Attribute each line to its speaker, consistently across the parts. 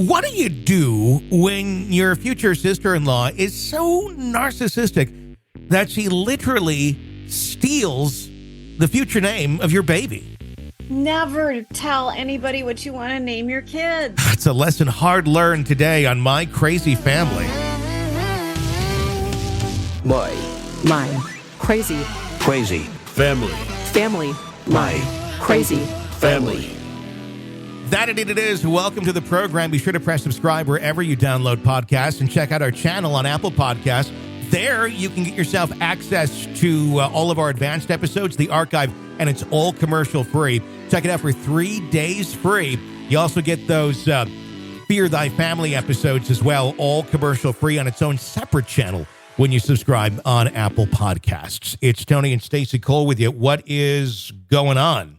Speaker 1: What do you do when your future sister-in-law is so narcissistic that she literally steals the future name of your baby?
Speaker 2: Never tell anybody what you want to name your kids.
Speaker 1: It's a lesson hard learned today on My Crazy Family.
Speaker 3: My crazy family.
Speaker 4: My
Speaker 3: Crazy
Speaker 4: family.
Speaker 1: That indeed it is. Welcome to the program. Be sure to press subscribe wherever you download podcasts and check out our channel on Apple Podcasts. There, you can get yourself access to all of our advanced episodes, the archive, and it's all commercial free. Check it out for 3 days free. You also get those Fear Thy Family episodes as well, all commercial free on its own separate channel when you subscribe on Apple Podcasts. It's Tony and Stacey Cole with you. What is going on?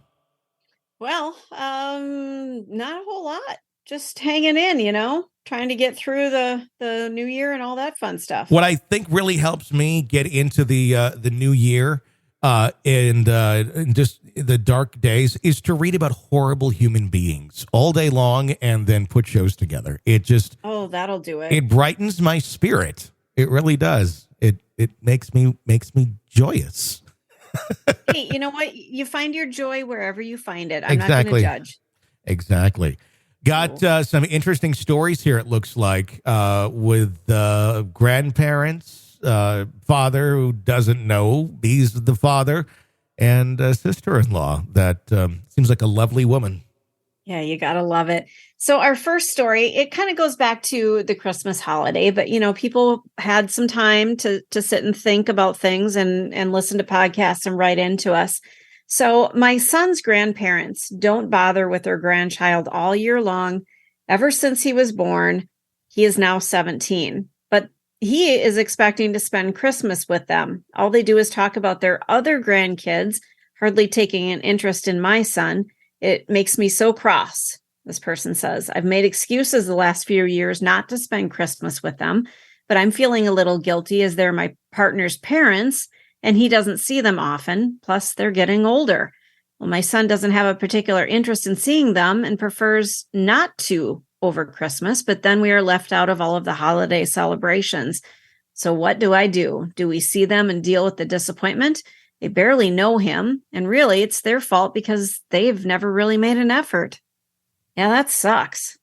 Speaker 2: Well, not a whole lot. Just hanging in, trying to get through the new year and all that fun stuff.
Speaker 1: What I think really helps me get into the new year and just the dark days is to read about horrible human beings all day long and then put shows together. It just
Speaker 2: that'll do it.
Speaker 1: It brightens my spirit. It really does. It makes me joyous.
Speaker 2: Hey, you know what? You find your joy wherever you find it. I'm not going to judge.
Speaker 1: Exactly. Got some interesting stories here, it looks like, with grandparents, father who doesn't know he's the father, and a sister-in-law that seems like a lovely woman.
Speaker 2: Yeah, you got to love it. So our first story, it kind of goes back to the Christmas holiday, but, people had some time to sit and think about things and listen to podcasts and write into us. So my son's grandparents don't bother with their grandchild all year long. Ever since he was born, he is now 17, but he is expecting to spend Christmas with them. All they do is talk about their other grandkids, hardly taking an interest in my son. It makes me so cross, this person says. I've made excuses the last few years not to spend Christmas with them, but I'm feeling a little guilty as they're my partner's parents, and he doesn't see them often, plus they're getting older. Well, my son doesn't have a particular interest in seeing them and prefers not to over Christmas, but then we are left out of all of the holiday celebrations. So what do I do? Do we see them and deal with the disappointment? They barely know him, and really it's their fault because they've never really made an effort. Yeah, that sucks.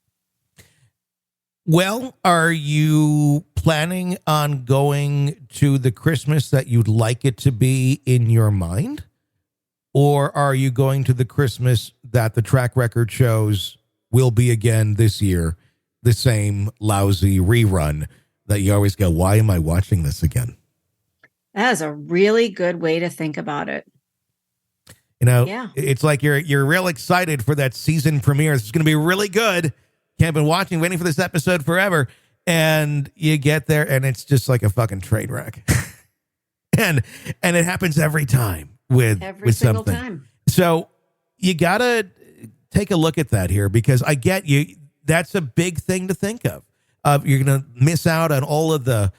Speaker 1: Well, are you planning on going to the Christmas that you'd like it to be in your mind? Or are you going to the Christmas that the track record shows will be again this year, the same lousy rerun that you always go, why am I watching this again?
Speaker 2: That is a really good way to think about it.
Speaker 1: It's like you're real excited for that season premiere. It's going to be really good. Can't been waiting for this episode forever. And you get there and it's just like a fucking train wreck. and it happens every time with
Speaker 2: single
Speaker 1: something.
Speaker 2: Time.
Speaker 1: So you got to take a look at that here, because I get you. That's a big thing to think of. You're going to miss out on all of the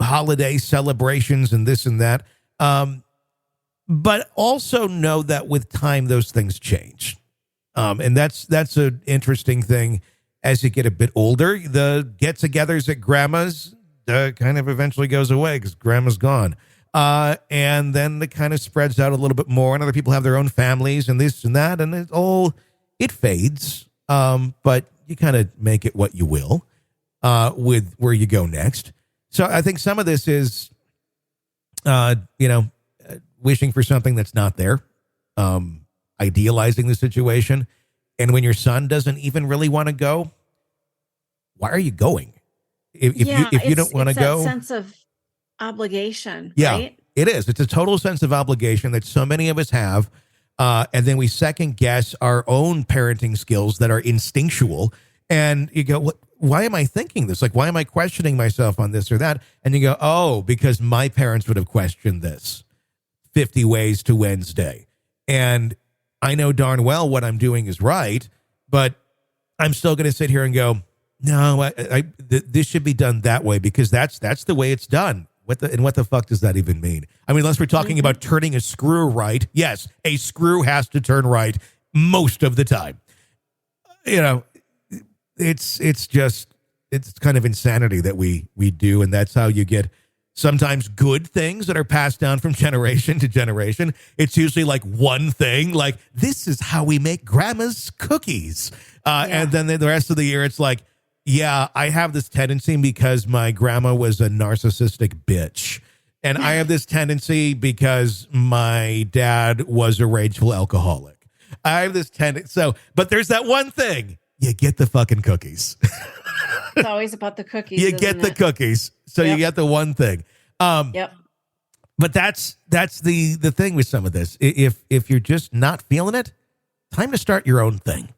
Speaker 1: holiday celebrations and this and that. But also know that with time, those things change. And that's an interesting thing. As you get a bit older, the get-togethers at grandma's kind of eventually goes away because grandma's gone. And then it kind of spreads out a little bit more, and other people have their own families and this and that, and it fades. But you kind of make it what you will with where you go next. So I think some of this is, wishing for something that's not there, idealizing the situation. And when your son doesn't even really want to go, why are you going? If you don't want to go,
Speaker 2: that sense of obligation.
Speaker 1: Yeah,
Speaker 2: right?
Speaker 1: It is. It's a total sense of obligation that so many of us have. And then we second guess our own parenting skills that are instinctual. And you go, why am I thinking this? Like, why am I questioning myself on this or that? And you go, oh, because my parents would have questioned this 50 ways to Wednesday. And I know darn well what I'm doing is right, but I'm still going to sit here and go, no, this should be done that way because that's the way it's done. What the fuck does that even mean? I mean, unless we're talking about turning a screw right. Yes, a screw has to turn right most of the time. it's just, it's kind of insanity that we do. And that's how you get sometimes good things that are passed down from generation to generation. It's usually like one thing, like this is how we make grandma's cookies. And then the rest of the year, it's like, yeah, I have this tendency because my grandma was a narcissistic bitch. And I have this tendency because my dad was a rageful alcoholic. I have this tendency. So, but there's that one thing. You get the fucking cookies.
Speaker 2: It's always about the cookies.
Speaker 1: You get the cookies. So you get the one thing.
Speaker 2: Yep.
Speaker 1: But that's the thing with some of this. If you're just not feeling it, time to start your own thing.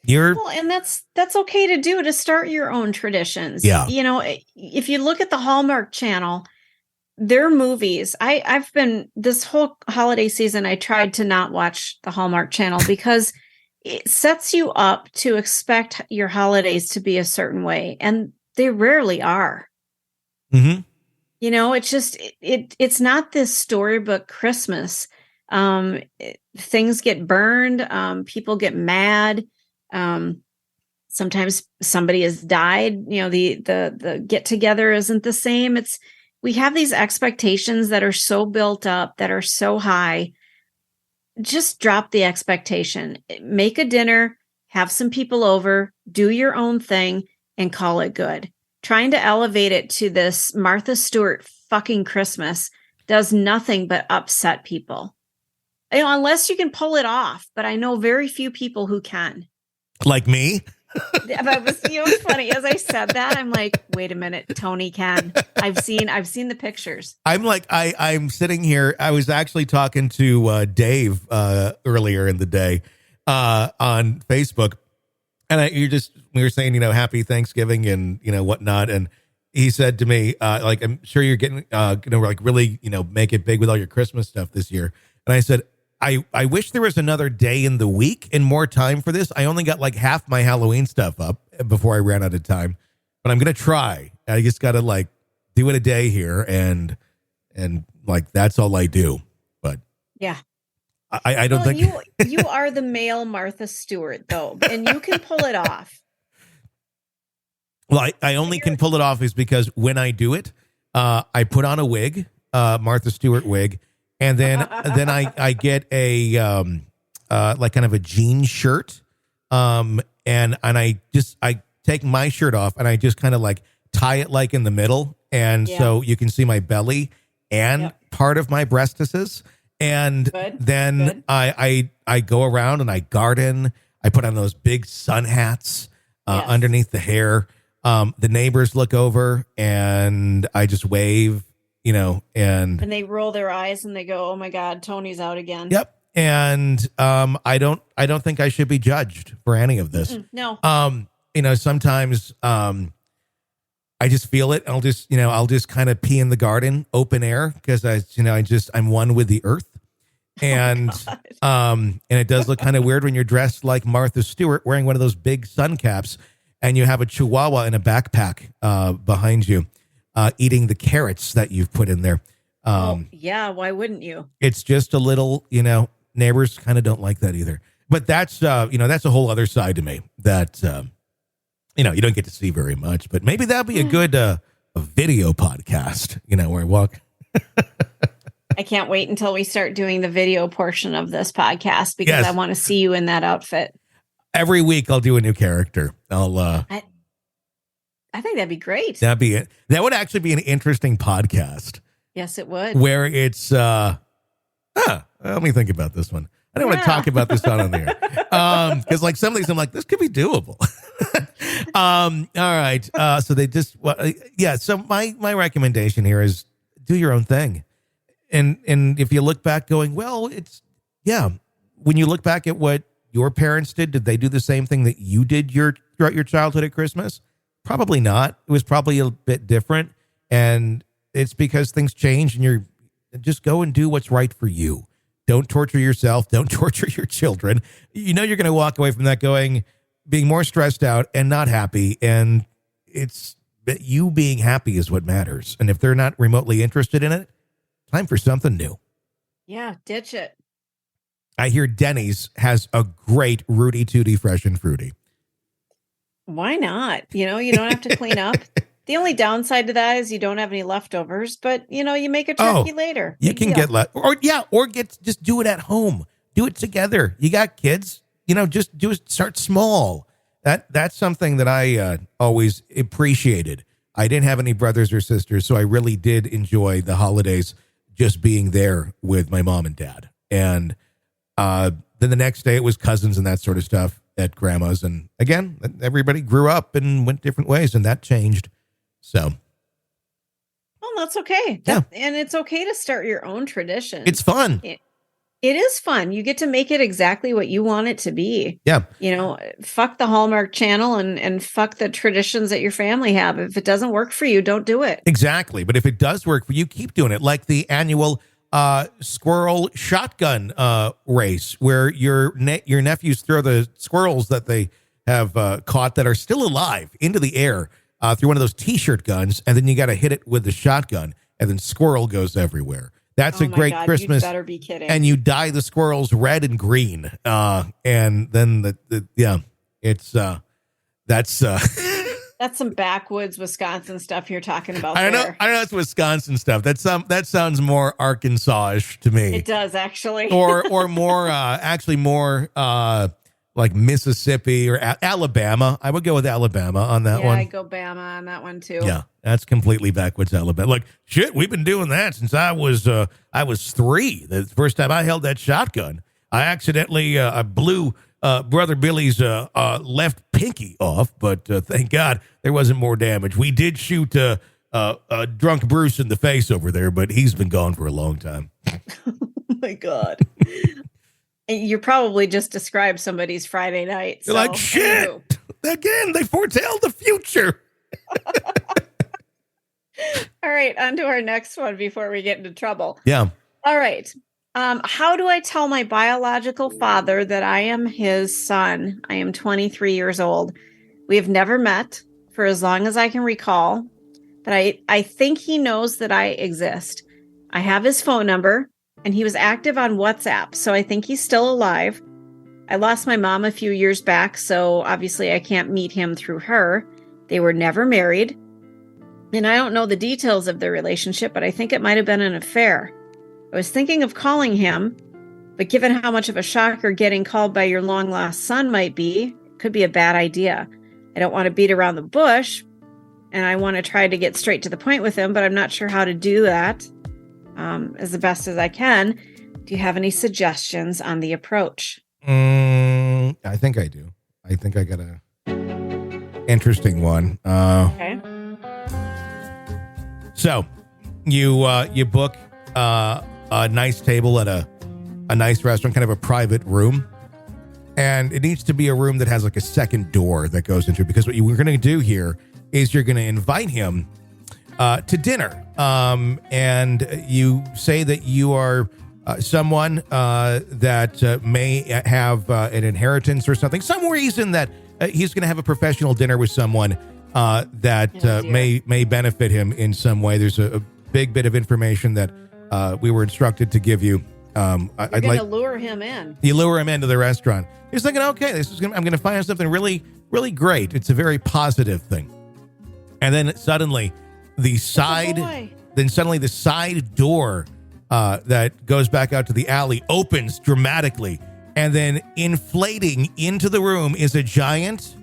Speaker 2: Well, and that's okay to do, to start your own traditions.
Speaker 1: Yeah.
Speaker 2: You know, if you look at the Hallmark Channel, their movies, I've been this whole holiday season, I tried to not watch the Hallmark Channel because it sets you up to expect your holidays to be a certain way, and they rarely are.
Speaker 1: Mm-hmm.
Speaker 2: You know, it's just it's not this storybook Christmas. Things get burned. People get mad. Sometimes somebody has died. You know, the get together isn't the same. We have these expectations that are so built up, that are so high. Just drop the expectation. Make a dinner, have some people over, do your own thing, and call it good. Trying to elevate it to this Martha Stewart fucking Christmas does nothing but upset people. You know, unless you can pull it off. But I know very few people who can.
Speaker 1: Like me?
Speaker 2: That was, you know, it's funny. As I said that, I'm like, wait a minute, Tony can. I've seen the pictures.
Speaker 1: I'm like, I'm sitting here. I was actually talking to Dave earlier in the day on Facebook, and we were saying, you know, happy Thanksgiving and, you know, whatnot. And he said to me, like, I'm sure you're getting, like really, you know, make it big with all your Christmas stuff this year. And I said, I wish there was another day in the week and more time for this. I only got like half my Halloween stuff up before I ran out of time, but I'm going to try. I just got to like do it a day here. And like, that's all I do. But
Speaker 2: yeah,
Speaker 1: I don't think
Speaker 2: you are the male Martha Stewart though, and you can pull it off.
Speaker 1: Well, I only can pull it off is because when I do it, I put on a wig, Martha Stewart wig. And then I get a like kind of a jean shirt, and I take my shirt off and I just kind of like tie it like in the middle, and so you can see my belly and part of my breastises. And then I go around and I garden. I put on those big sun hats underneath the hair. The neighbors look over and I just wave. You know, and
Speaker 2: they roll their eyes and they go, "Oh my God, Tony's out again."
Speaker 1: Yep. And I don't think I should be judged for any of this.
Speaker 2: No.
Speaker 1: You know, sometimes I just feel it. I'll just kind of pee in the garden, open air, because I'm one with the earth. And and it does look kind of weird when you're dressed like Martha Stewart, wearing one of those big sun caps, and you have a chihuahua in a backpack behind you. Eating the carrots that you've put in there.
Speaker 2: Yeah, why wouldn't you?
Speaker 1: It's just a little, you know, neighbors kind of don't like that either. But that's, that's a whole other side to me that, you don't get to see very much. But maybe that'd be a good a video podcast, you know, where I walk.
Speaker 2: I can't wait until we start doing the video portion of this podcast because I want to see you in that outfit.
Speaker 1: Every week I'll do a new character.
Speaker 2: I think that'd be great.
Speaker 1: That would actually be an interesting podcast.
Speaker 2: Yes, it would.
Speaker 1: Where it's, let me think about this one. I don't want to talk about this on the air. Because like some of these, I'm like, this could be doable. All right. So they just, So my recommendation here is do your own thing. And if you look back going, well, when you look back at what your parents did they do the same thing that you did throughout your childhood at Christmas? Probably not. It was probably a bit different. And it's because things change and you're just go and do what's right for you. Don't torture yourself. Don't torture your children. You know, you're going to walk away from that being more stressed out and not happy. And it's you being happy is what matters. And if they're not remotely interested in it, time for something new.
Speaker 2: Yeah. Ditch it.
Speaker 1: I hear Denny's has a great Rudy Tooty Fresh and Fruity.
Speaker 2: Why not? You don't have to clean up. The only downside to that is you don't have any leftovers, but you make a turkey later.
Speaker 1: You
Speaker 2: Big
Speaker 1: can
Speaker 2: deal.
Speaker 1: get just do it at home. Do it together. You got kids, just do it. Start small. That's something that I always appreciated. I didn't have any brothers or sisters, so I really did enjoy the holidays just being there with my mom and dad. And then the next day it was cousins and that sort of stuff at grandma's. And again, everybody grew up and went different ways, and that changed. So,
Speaker 2: Well, that's okay. And it's okay to start your own tradition.
Speaker 1: it's fun.
Speaker 2: It is fun. You get to make it exactly what you want it to be.
Speaker 1: Yeah.
Speaker 2: Fuck the Hallmark Channel and fuck the traditions that your family have. If it doesn't work for you, don't do it.
Speaker 1: Exactly. But if it does work for you, keep doing it. Like the annual squirrel shotgun race, where your nephews throw the squirrels that they have caught that are still alive into the air through one of those T-shirt guns, and then you got to hit it with the shotgun, and then squirrel goes everywhere. That's a great Christmas.
Speaker 2: You better be kidding.
Speaker 1: And you dye the squirrels red and green, and then it's that's
Speaker 2: That's some backwoods Wisconsin stuff you're talking about.
Speaker 1: I don't know. It's Wisconsin stuff. That sounds more Arkansas-ish to me.
Speaker 2: It does actually,
Speaker 1: or more actually more like Mississippi or Alabama. I would go with Alabama on that one.
Speaker 2: I go Bama on that one too.
Speaker 1: Yeah, that's completely backwoods Alabama. Like shit, we've been doing that since I was 3. The first time I held that shotgun, I accidentally I blew Brother Billy's left pinky off, but thank God there wasn't more damage. We did shoot drunk Bruce in the face over there, but he's been gone for a long time.
Speaker 2: Oh my God. You probably just described somebody's Friday night.
Speaker 1: You're like, shit, again, they foretell the future.
Speaker 2: All right, on to our next one before we get into trouble.
Speaker 1: Yeah.
Speaker 2: All right. How do I tell my biological father that I am his son? I am 23 years old. We have never met for as long as I can recall, but I think he knows that I exist. I have his phone number, and he was active on WhatsApp, so I think he's still alive. I lost my mom a few years back, so obviously I can't meet him through her. They were never married, and I don't know the details of their relationship, but I think it might have been an affair. I was thinking of calling him, but given how much of a shocker getting called by your long-lost son might be, it could be a bad idea. I don't want to beat around the bush, and I want to try to get straight to the point with him, but I'm not sure how to do that as the best as I can. Do you have any suggestions on the approach?
Speaker 1: I think I do. I think I got a interesting one.
Speaker 2: Okay.
Speaker 1: So you book a nice table at a nice restaurant, kind of a private room. And it needs to be a room that has like a second door that goes into it, because what we're going to do here is you're going to invite him to dinner. And you say that you are someone that may have an inheritance or something, some reason that he's going to have a professional dinner with someone that may benefit him in some way. There's a big bit of information that we were instructed to give you.
Speaker 2: I'd like to lure him in.
Speaker 1: You lure him into the restaurant. He's thinking, okay, I'm going to find something really, really great. It's a very positive thing. And then suddenly the side door that goes back out to the alley opens dramatically. And then inflating into the room is a giant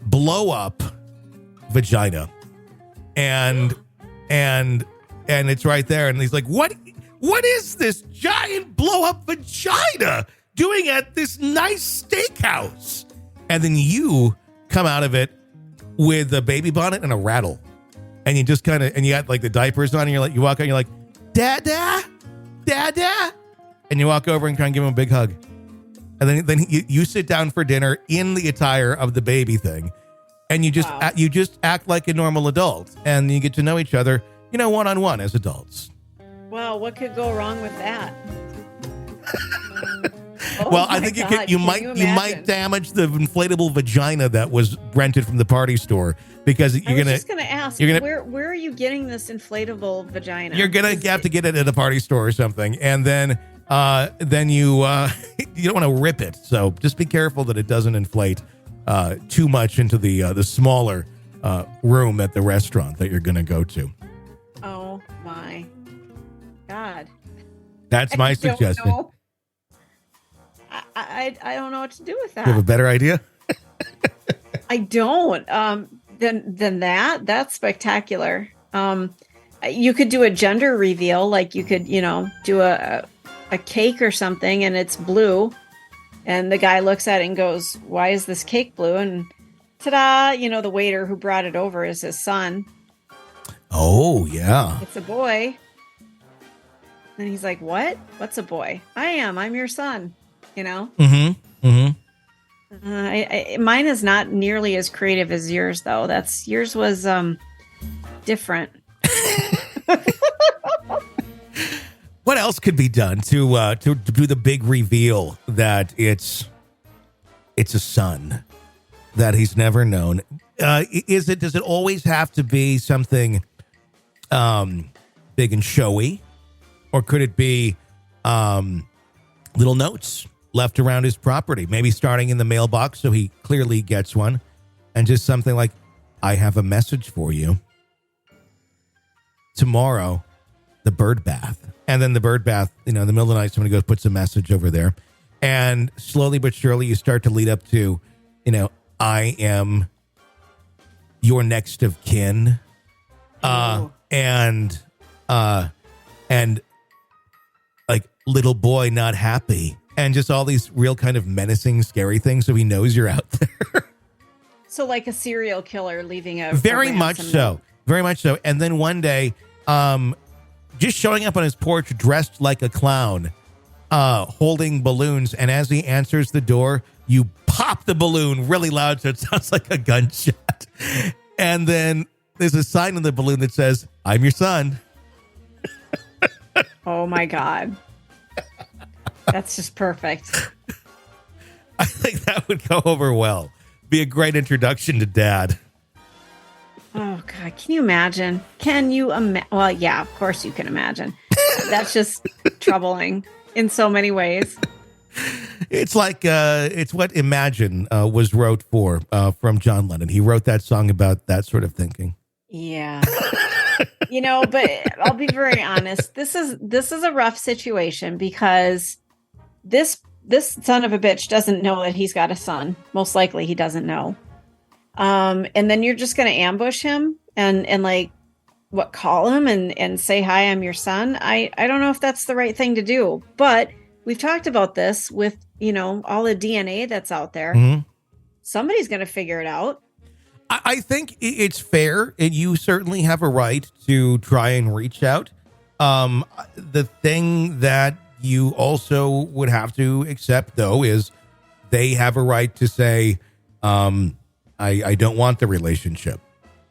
Speaker 1: blow up vagina. And it's right there. And he's like, what is this giant blow up vagina doing at this nice steakhouse? And then you come out of it with a baby bonnet and a rattle. And you just kind of, and you got like the diapers on, and you're like, you walk out and you're like, Dada, Dada. And you walk over and try and give him a big hug. And then you sit down for dinner in the attire of the baby thing. And you just, you just act like a normal adult, and you get to know each other, one-on-one as adults.
Speaker 2: Wow, what could go wrong with that?
Speaker 1: Well, I think you might damage the inflatable vagina that was rented from the party store, because
Speaker 2: I was just gonna ask, where are you getting this inflatable vagina?
Speaker 1: You're gonna have to get it at a party store or something, and then you you don't want to rip it, so just be careful that it doesn't inflate too much into the smaller room at the restaurant that you're going to go to.
Speaker 2: Oh my God.
Speaker 1: That's my suggestion.
Speaker 2: Know. I don't know what to do with that.
Speaker 1: You have a better idea?
Speaker 2: I don't. Then that's spectacular. You could do a gender reveal, like you could, do a cake or something, and it's blue, and the guy looks at it and goes, "Why is this cake blue?" And ta-da! The waiter who brought it over is his son.
Speaker 1: Oh yeah,
Speaker 2: it's a boy. And he's like, "What? What's a boy? I'm your son."
Speaker 1: Mm-hmm. Mm-hmm.
Speaker 2: Mine is not nearly as creative as yours, though. Yours was different.
Speaker 1: What else could be done to do the big reveal that it's a son that he's never known? Does it always have to be something big and showy, or could it be little notes left around his property, maybe starting in the mailbox so he clearly gets one, and just something like, "I have a message for you. Tomorrow, the bird bath." And then the bird bath, in the middle of the night, somebody goes, puts a message over there. And slowly but surely, you start to lead up to, "I am your next of kin." And like, little boy not happy. And just all these real kind of menacing, scary things, so he knows you're out there.
Speaker 2: So like a serial killer leaving a
Speaker 1: Very much so. Very much so. And then one day, just showing up on his porch dressed like a clown, holding balloons. And as he answers the door, you pop the balloon really loud so it sounds like a gunshot. And then there's a sign on the balloon that says, "I'm your son."
Speaker 2: Oh my God. That's just perfect.
Speaker 1: I think that would go over well. Be a great introduction to Dad.
Speaker 2: Oh God, can you imagine? Well, yeah, of course you can imagine. That's just troubling in so many ways.
Speaker 1: It's like, it's what Imagine was wrote for from John Lennon. He wrote that song about that sort of thinking.
Speaker 2: Yeah. But I'll be very honest. This is a rough situation because this son of a bitch doesn't know that he's got a son. Most likely he doesn't know. And then you're just going to ambush him and like, call him and say, "Hi, I'm your son." I don't know if that's the right thing to do, but we've talked about this with, all the DNA that's out there. Mm-hmm. Somebody's going to figure it out.
Speaker 1: I think it's fair, and you certainly have a right to try and reach out. The thing that you also would have to accept, though, is they have a right to say, I don't want the relationship.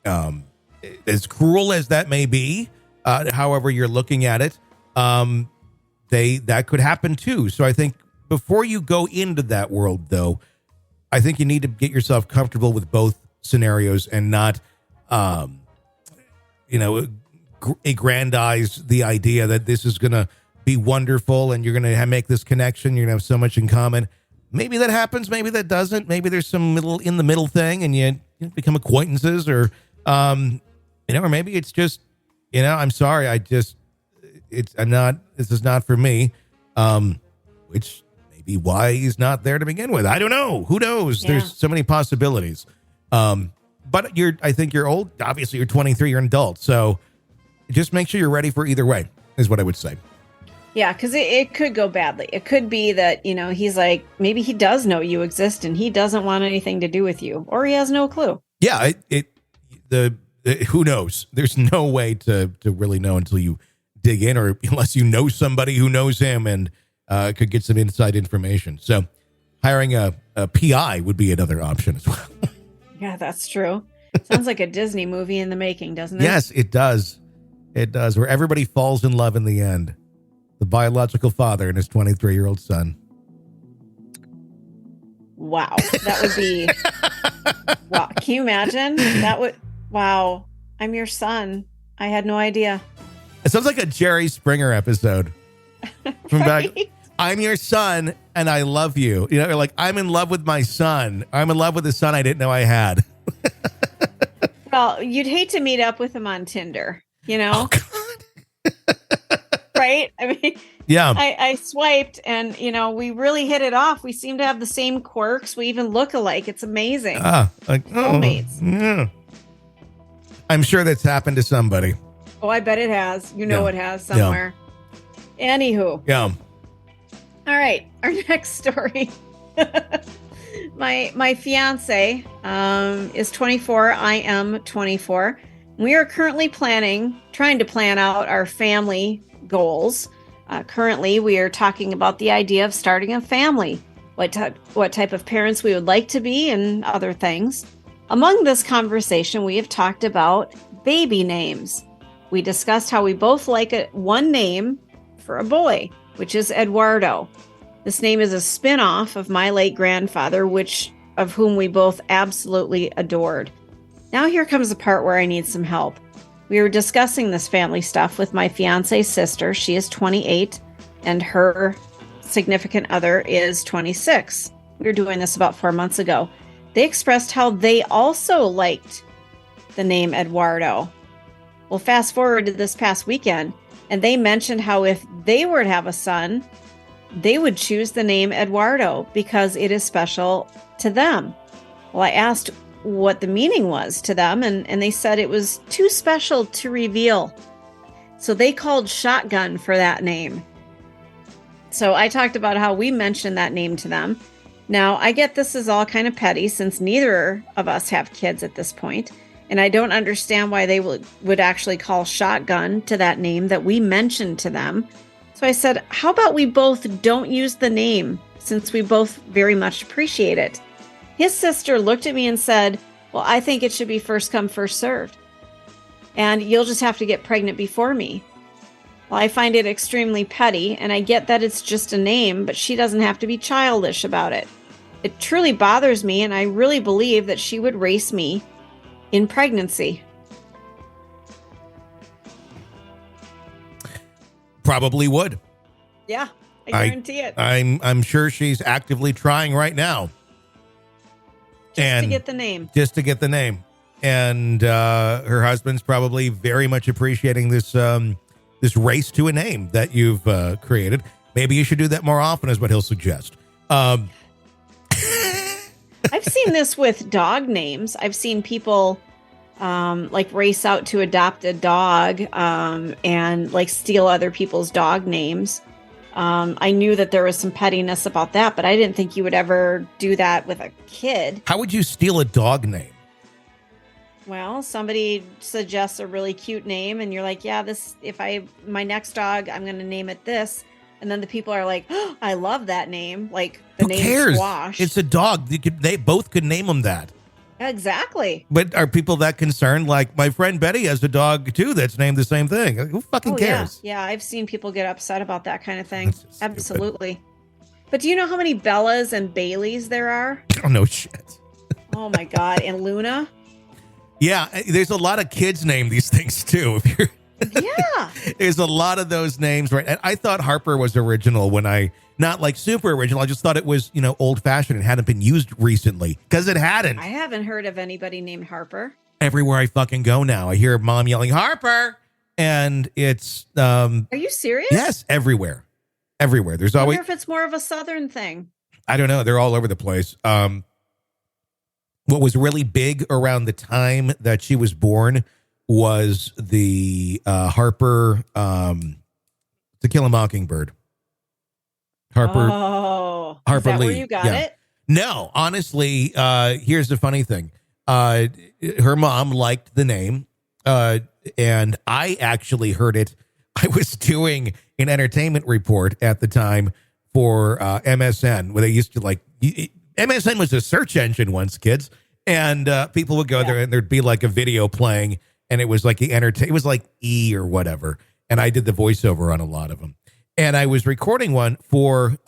Speaker 1: As cruel as that may be, however you're looking at it, that could happen too. So I think before you go into that world, though, I think you need to get yourself comfortable with both scenarios and not, aggrandize the idea that this is going to be wonderful and you're going to make this connection. You're going to have so much in common. Maybe that happens. Maybe that doesn't. Maybe there's some in the middle thing and you become acquaintances or maybe it's just, I'm sorry. This is not for me. Which may be why he's not there to begin with. I don't know. Who knows? Yeah. There's so many possibilities. But I think you're old. Obviously you're 23, you're an adult. So just make sure you're ready for either way is what I would say.
Speaker 2: Yeah, because it could go badly. It could be that, he's like, maybe he does know you exist and he doesn't want anything to do with you, or he has no clue.
Speaker 1: Yeah, who knows? There's no way to really know until you dig in, or unless you know somebody who knows him and could get some inside information. So hiring a PI would be another option as well.
Speaker 2: Yeah, that's true. Sounds like a Disney movie in the making, doesn't it?
Speaker 1: Yes, it does. It does, where everybody falls in love in the end. The biological father and his 23-year-old son.
Speaker 2: Wow. That would be... wow. Can you imagine? That would... Wow. I'm your son. I had no idea.
Speaker 1: It sounds like a Jerry Springer episode from
Speaker 2: right?
Speaker 1: I'm your son and I love you. You know, like I'm in love with my son. I'm in love with the son I didn't know I had.
Speaker 2: Well, you'd hate to meet up with him on Tinder, you
Speaker 1: Oh,
Speaker 2: know,
Speaker 1: God.
Speaker 2: right? I mean,
Speaker 1: Yeah.
Speaker 2: I swiped and, you know, we really hit it off. We seem to have the same quirks. We even look alike. It's amazing.
Speaker 1: Soulmates. Yeah. I'm sure that's happened to somebody.
Speaker 2: Oh, I bet it has. You know,
Speaker 1: Yeah.
Speaker 2: it has somewhere. Anywho.
Speaker 1: Yeah.
Speaker 2: All right. Our next story. My fiance is 24. I am 24. We are currently trying to plan out our family goals. Currently, we are talking about the idea of starting a family, what type of parents we would like to be, and other things. Among this conversation, we have talked about baby names. We discussed how we both like one name for a boy, which is Eduardo. This name is a spin-off of my late grandfather, of whom we both absolutely adored. Now here comes the part where I need some help. We were discussing this family stuff with my fiance's sister. She is 28, and her significant other is 26. We were doing this about 4 months ago. They expressed how they also liked the name Eduardo. Well, fast forward to this past weekend, and they mentioned how if they were to have a son, they would choose the name Eduardo because it is special to them. Well, I asked what the meaning was to them, and they said it was too special to reveal. So they called shotgun for that name. So I talked about how we mentioned that name to them. Now, I get this is all kind of petty since neither of us have kids at this point, and I don't understand why they would actually call shotgun to that name that we mentioned to them. So I said, how about we both don't use the name since we both very much appreciate it? His sister looked at me and said, well, I think it should be first come, first served. And you'll just have to get pregnant before me. Well, I find it extremely petty, and I get that it's just a name, but she doesn't have to be childish about it. It truly bothers me, and I really believe that she would race me in pregnancy.
Speaker 1: Probably would.
Speaker 2: Yeah, I guarantee it.
Speaker 1: I'm sure she's actively trying right now.
Speaker 2: Just to get the name.
Speaker 1: Just to get the name. And her husband's probably very much appreciating this race to a name that you've created. Maybe you should do that more often is what he'll suggest.
Speaker 2: I've seen this with dog names. I've seen people like race out to adopt a dog and like steal other people's dog names. I knew that there was some pettiness about that, but I didn't think you would ever do that with a kid.
Speaker 1: How would you steal a dog name?
Speaker 2: Well, somebody suggests a really cute name and you're like, yeah, my next dog, I'm going to name it this. And then the people are like, oh, I love that name. Like the
Speaker 1: Who
Speaker 2: name
Speaker 1: cares?
Speaker 2: Squash.
Speaker 1: It's a dog. They both could name them that.
Speaker 2: Exactly.
Speaker 1: But are people that concerned? Like my friend Betty has a dog too that's named the same thing. Who fucking cares?
Speaker 2: Yeah, I've seen people get upset about that kind of thing.
Speaker 1: That's just stupid.
Speaker 2: Absolutely. But do you know how many Bellas and Baileys there are?
Speaker 1: Oh, no shit.
Speaker 2: Oh my God. And Luna?
Speaker 1: Yeah, there's a lot of kids name these things too. If you're
Speaker 2: Yeah.
Speaker 1: There's a lot of those names, right? And I thought Harper was original not like super original. I just thought it was, old fashioned and hadn't been used recently because it hadn't.
Speaker 2: I haven't heard of anybody named Harper.
Speaker 1: Everywhere I fucking go now, I hear mom yelling Harper, and it's
Speaker 2: Are you serious?
Speaker 1: yes, everywhere. There's
Speaker 2: I
Speaker 1: always
Speaker 2: wonder if it's more of a Southern thing.
Speaker 1: I don't know. They're all over the place. What was really big around the time that she was born was the Harper To Kill a Mockingbird. Harper
Speaker 2: Is that
Speaker 1: Lee.
Speaker 2: where you got
Speaker 1: Yeah.
Speaker 2: it?
Speaker 1: No, honestly, here's the funny thing. Her mom liked the name, and I actually heard it. I was doing an entertainment report at the time for MSN, where they used to MSN was a search engine once, kids, and people would go there and there'd be like a video playing, and it was like it was like E or whatever, and I did the voiceover on a lot of them, and I was recording one for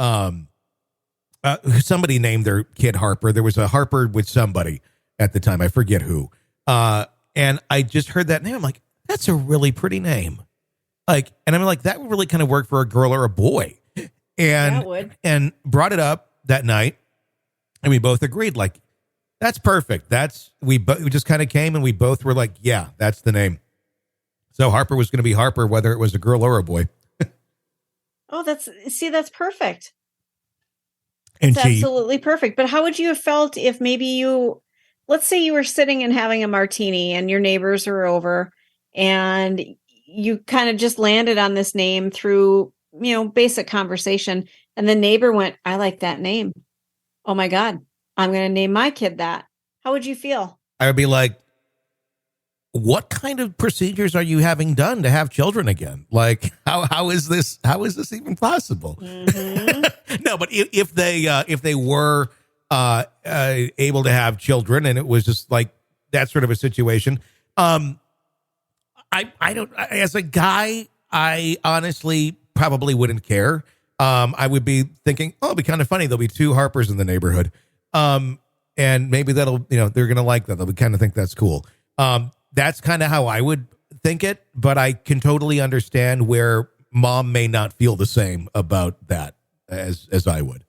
Speaker 1: somebody named their kid Harper. There was a Harper with somebody at the time. I forget who. And I just heard that name. I'm like, that's a really pretty name. And I'm like, that would really kind of work for a girl or a boy. and
Speaker 2: Yeah, it would.
Speaker 1: and brought it up that night, and we both agreed, like, that's perfect. We just kind of came and we both were like, yeah, that's the name. So Harper was going to be Harper, whether it was a girl or a boy.
Speaker 2: Oh, that's perfect.
Speaker 1: And
Speaker 2: It's absolutely perfect. But how would you have felt if maybe let's say you were sitting and having a martini and your neighbors are over and you kind of just landed on this name through, basic conversation. And the neighbor went, I like that name. Oh my God, I'm going to name my kid that. How would you feel?
Speaker 1: I would be like, what kind of procedures are you having done to have children again? Like, how is this even possible?
Speaker 2: Mm-hmm.
Speaker 1: No, but if they were able to have children and it was just like that sort of a situation, I don't, as a guy, I honestly probably wouldn't care. I would be thinking, oh, it'll be kind of funny. There'll be two Harpers in the neighborhood. And maybe that'll, they're going to like that. They'll kind of think that's cool. That's kind of how I would think it, but I can totally understand where mom may not feel the same about that as I would.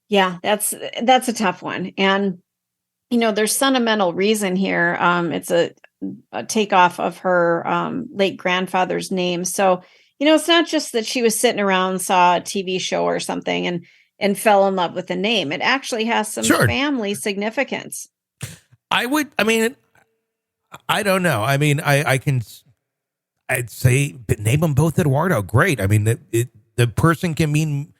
Speaker 2: Yeah, that's a tough one. And, there's sentimental reason here. It's a takeoff of her late grandfather's name. So, it's not just that she was sitting around, saw a TV show or something and fell in love with the name. It actually has some family significance.
Speaker 1: I don't know. I mean, I'd say name them both Eduardo. Great. I mean, the person can mean,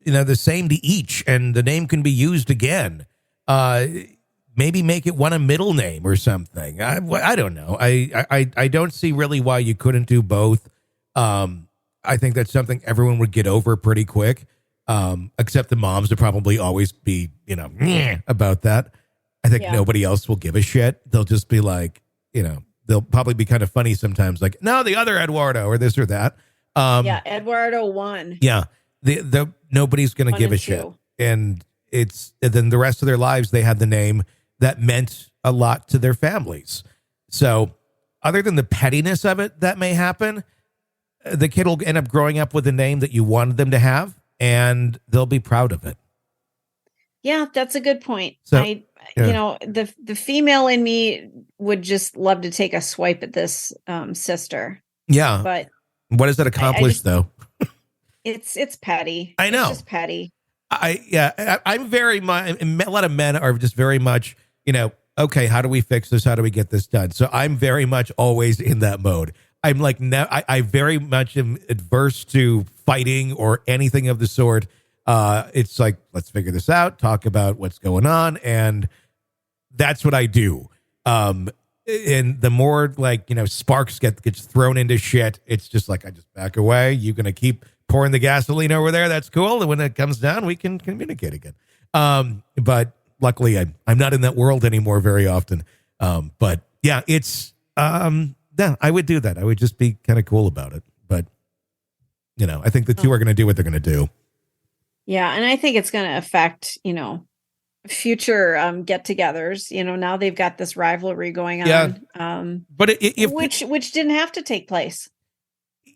Speaker 1: the same to each, and the name can be used again. Maybe make it one a middle name or something. I don't know. I don't see really why you couldn't do both. I think that's something everyone would get over pretty quick. Except the moms would probably always be, about that. I think nobody else will give a shit. They'll just be like, they'll probably be kind of funny sometimes, like, no, the other Eduardo or this or that.
Speaker 2: Eduardo 1.
Speaker 1: Yeah. The nobody's going to give a shit. And then the rest of their lives, they had the name that meant a lot to their families. So other than the pettiness of it that may happen, the kid will end up growing up with a name that you wanted them to have, and they'll be proud of it.
Speaker 2: Yeah, that's a good point. So, the female in me would just love to take a swipe at this sister.
Speaker 1: Yeah.
Speaker 2: But
Speaker 1: what does that accomplish, though?
Speaker 2: It's petty.
Speaker 1: I know.
Speaker 2: It's just petty.
Speaker 1: I'm very much, a lot of men are just very much, okay, how do we fix this? How do we get this done? So I'm very much always in that mode. I'm like, I very much am adverse to fighting or anything of the sort. It's like, let's figure this out, talk about what's going on. And that's what I do. And the more sparks gets thrown into shit, it's just like, I just back away. You're going to keep pouring the gasoline over there. That's cool. And when it comes down, we can communicate again. But luckily I'm not in that world anymore very often. But yeah, it's, I would do that. I would just be kind of cool about it. But, I think the two are going to do what they're going to do.
Speaker 2: Yeah. And I think it's going to affect, future get-togethers. Now they've got this rivalry going on.
Speaker 1: Yeah. But
Speaker 2: which didn't have to take place.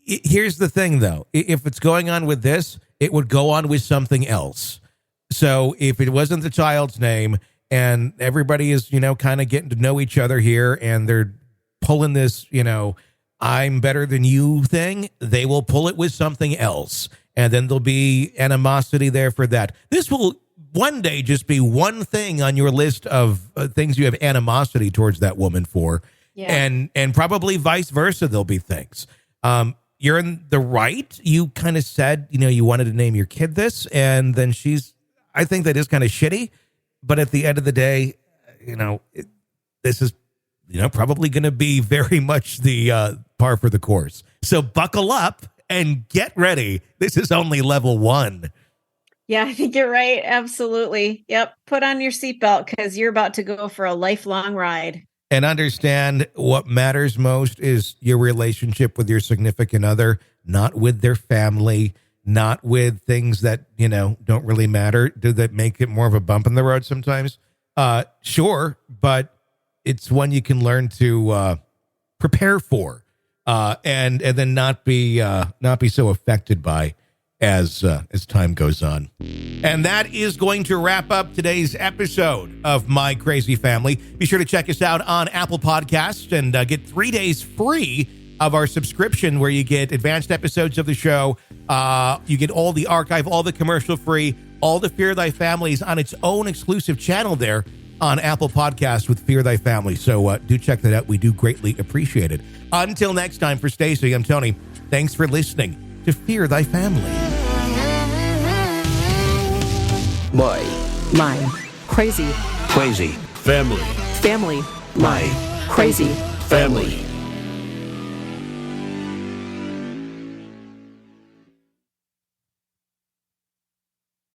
Speaker 1: Here's the thing, though. If it's going on with this, it would go on with something else. So if it wasn't the child's name and everybody is, kind of getting to know each other here and they're pulling this, I'm better than you thing, they will pull it with something else. And then there'll be animosity there for that. This will one day just be one thing on your list of things you have animosity towards that woman for. Yeah. And probably vice versa, there'll be things. You're in the right. You kind of said, you wanted to name your kid this, and then I think that is kind of shitty. But at the end of the day, this is, probably going to be very much the par for the course. So buckle up and get ready. This is only level 1.
Speaker 2: Yeah, I think you're right. Absolutely. Yep. Put on your seatbelt because you're about to go for a lifelong ride.
Speaker 1: And understand what matters most is your relationship with your significant other, not with their family, not with things that, don't really matter. Do that make it more of a bump in the road sometimes? Sure, but it's one you can learn to prepare for and then not be so affected by. as time goes on. And that is going to wrap up today's episode of My Crazy Family. Be sure to check us out on Apple Podcasts and get 3 days free of our subscription, where you get advanced episodes of the show. You get all the archive, all the commercial free, all the Fear Thy Family is on its own exclusive channel there on Apple Podcasts with Fear Thy Family. So do check that out. We do greatly appreciate it. Until next time, for Stacy, I'm Tony. Thanks for listening to Fear Thy Family.
Speaker 3: My crazy
Speaker 4: family.
Speaker 3: family. My crazy
Speaker 4: Family.